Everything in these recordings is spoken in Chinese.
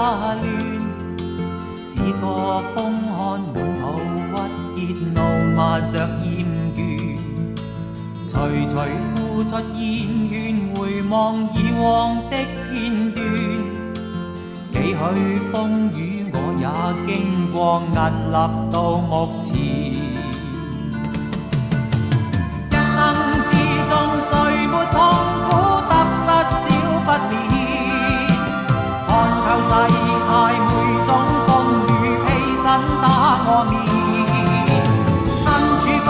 亂，只覺風看滿途鬱結怒罵着厭倦，徐徐呼出煙圈，回望以往的片段，幾許風雨我也經過，屹立到目前。一生之中誰沒痛苦，得失少不免。看透世態每種風雨，披身打我面。身處高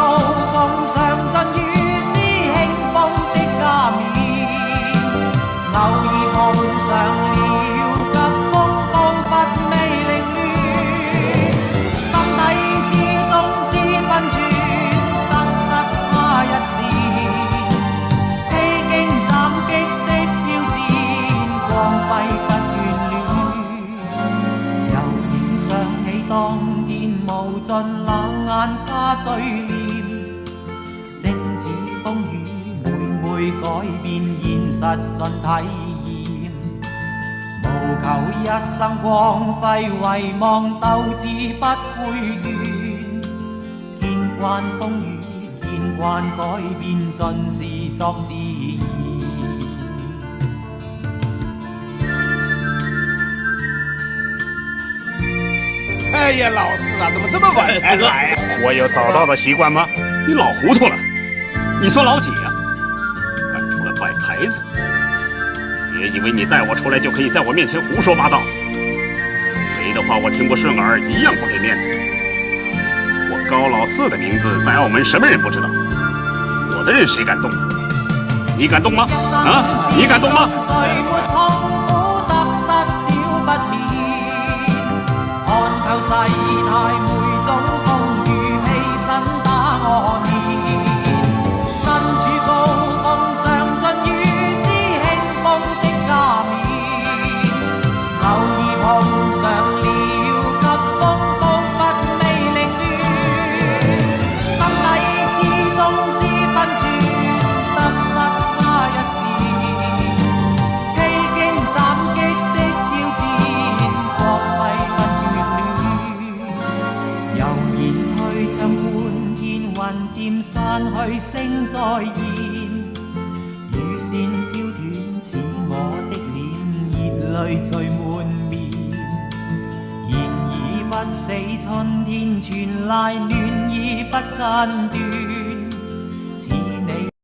峰，上進於斯興風的加冕。偶爾碰上了疾風暴伐未凌亂，心底之中知分寸，得失差一線。披荊斬棘的挑戰，光輝不想起當天無盡冷眼加醉臉，正似風雨每每改變現實盡體驗，無求一生光輝，遺忘鬥志不會斷，見慣風雨，見慣改變，盡是作自然。哎呀，老四啊，怎么这么晚才来？我有早到的习惯吗？你老糊涂了。你说老几呀？还出来摆牌子？别以为你带我出来就可以在我面前胡说八道。谁的话我听不顺耳，一样不给面子。我高老四的名字在澳门什么人不知道？我的人谁敢动？你敢动吗？啊，你敢动吗？看透世態每種風雨，披身打我面。身處高峰，上進於斯興風的加冕。偶爾碰上了疾風暴伐未凌亂，心底之中知分寸，得失差一線。披荊斬棘的挑戰，光輝長觀天雲漸散去，星再現，雨線飄斷似我的臉，熱淚聚滿面。然而不死春天傳來暖意不間斷，